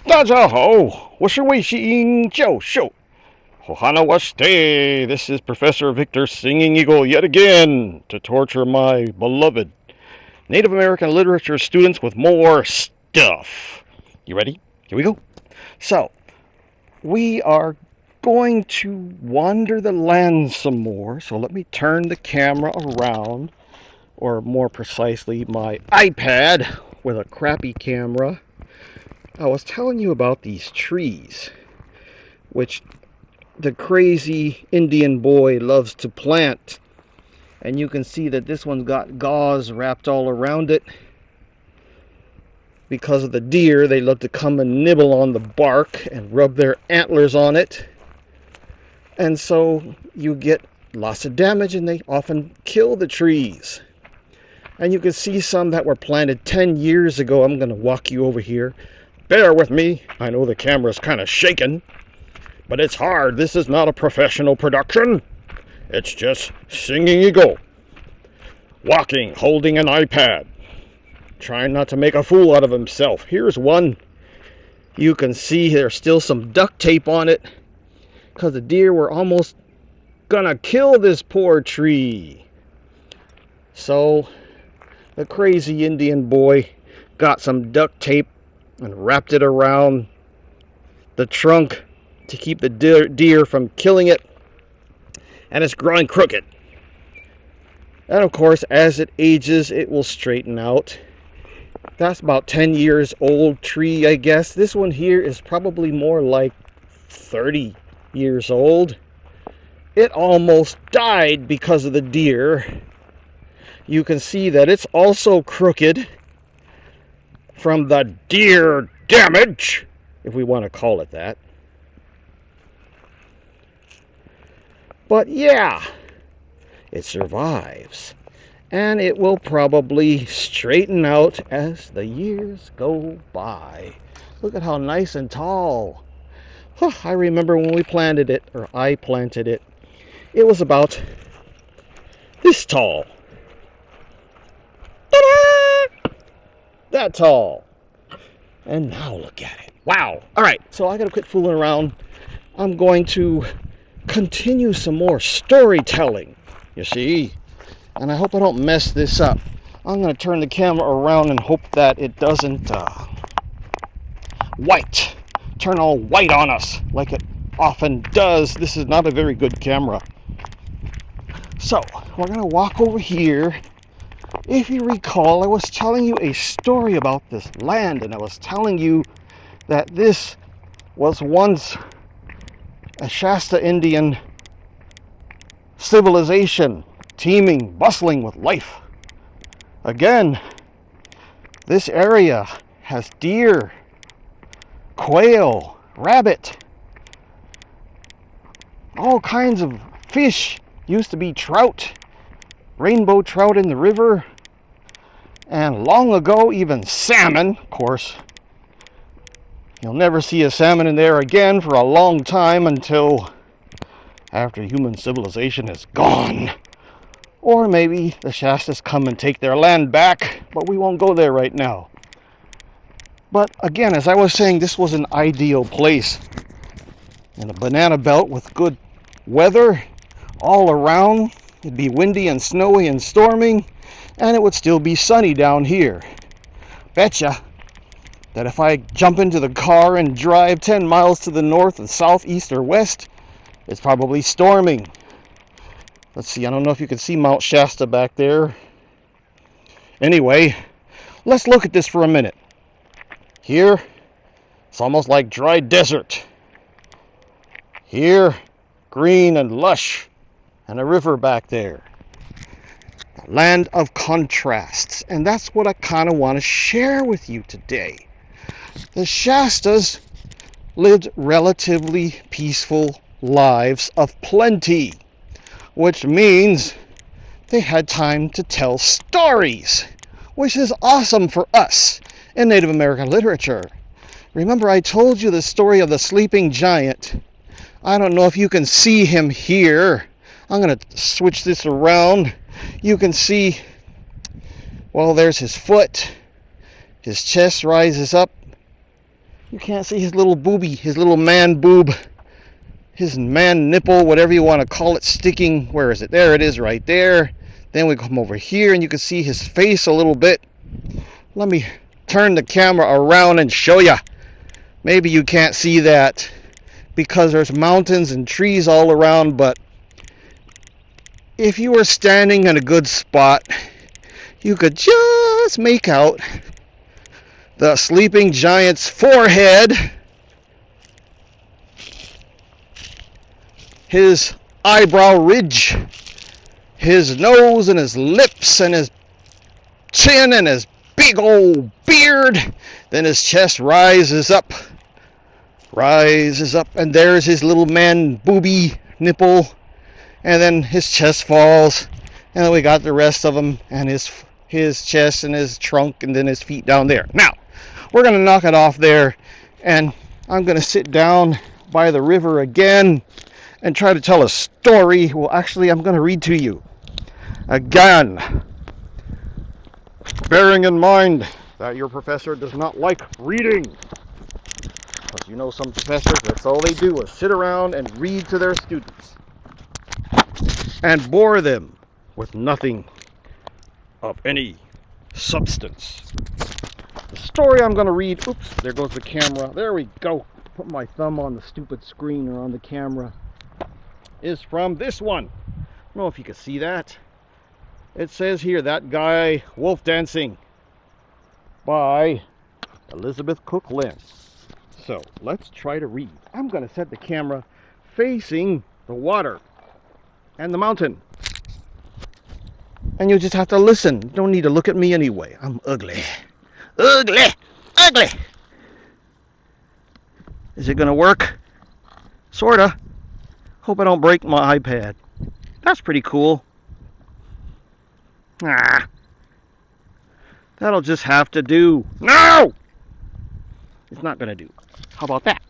大家好，我是魏西英教授。Ohana Waste. This is Professor Victor Singing Eagle yet again to torture my beloved Native American literature students with more stuff. You ready? Here we go. So, we are going to wander the land some more. So, let me turn the camera around, or more precisely, my iPad with a crappy camera. I was telling you about these trees, which the crazy Indian boy loves to plant. And you can see that this one's got gauze wrapped all around it. Because of the deer, they love to come and nibble on the bark and rub their antlers on it. And so you get lots of damage, and they often kill the trees. And you can see some that were planted 10 years ago. I'm going to walk you over here. Bear with me. I know the camera's kind of shaking, but it's hard. This is not a professional production. It's just Singing Eagle, walking, holding an iPad, trying not to make a fool out of himself. Here's one. You can see there's still some duct tape on it because the deer were almost gonna kill this poor tree. So the crazy Indian boy got some duct tape and wrapped it around the trunk to keep the deer from killing it. And it's growing crooked. And of course, as it ages, it will straighten out. That's about 10 years old tree, I guess. This one here is probably more like 30 years old. It almost died because of the deer. You can see that it's also crooked from the deer damage, if we want to call it that. But yeah, it survives. And it will probably straighten out as the years go by. Look at how nice and tall. I remember when we planted it, or I planted it, it was about this tall. Ta-da! That tall. And now look at it. Wow. All right, so I gotta quit fooling around. I'm going to continue some more storytelling, you see. And I hope I don't mess this up. I'm going to turn the camera around and hope that it doesn't turn all white on us like it often does. This is not a very good camera. So, we're going to walk over here. If you recall, I was telling you a story about this land, and I was telling you that this was once a Shasta Indian civilization, teeming, bustling with life. Again, this area has deer, quail, rabbit, all kinds of fish. Used to be trout, rainbow trout in the river, and long ago even salmon. Of course, you'll never see a salmon in there again for a long time until after human civilization is gone. Or maybe the Shastas come and take their land back, but we won't go there right now. But again, as I was saying, this was an ideal place. In a banana belt with good weather all around. It'd be windy and snowy and storming, and it would still be sunny down here. Betcha that if I jump into the car and drive 10 miles to the north and south, east, or west, it's probably storming. Let's see, I don't know if you can see Mount Shasta back there. Anyway, let's look at this for a minute. Here, it's almost like dry desert. Here, green and lush, and a river back there. A land of contrasts, and that's what I kind of want to share with you today. The Shastas lived relatively peaceful lives of plenty, which means they had time to tell stories, which is awesome for us in Native American literature. Remember, I told you the story of the sleeping giant. I don't know if you can see him here. I'm going to switch this around. You can see, well, there's his foot. His chest rises up. You can't see his little booby, his little man boob, his man nipple, whatever you want to call it, sticking. Where is it? There it is, right there. Then we come over here and you can see his face a little bit. Let me turn the camera around and show you. Maybe you can't see that because there's mountains and trees all around, but if you were standing in a good spot, you could just make out the sleeping giant's forehead, his eyebrow ridge, his nose and his lips and his chin and his big old beard. Then his chest rises up, and there's his little man booby nipple, and then his chest falls, and then we got the rest of him and his chest and his trunk and then his feet down there. Now, we're going to knock it off there, and I'm going to sit down by the river again and try to tell a story. Well, actually, I'm going to read to you again, bearing in mind that your professor does not like reading. Because you know some professors, that's all they do is sit around and read to their students and bore them with nothing of any substance. The story I'm going to read, oops, there goes the camera. There we go. Put my thumb on the stupid screen or on the camera. Is from this one. I don't know if you can see that. It says here, That Guy Wolf Dancing by Elizabeth Cook Lynn. So let's try to read. I'm going to set the camera facing the water and the mountain. And you just have to listen. You don't need to look at me anyway. I'm ugly. Ugly! Ugly! Is it going to work? Sorta. Hope I don't break my iPad. That's pretty cool. Ah. That'll just have to do. No! It's not going to do. How about that?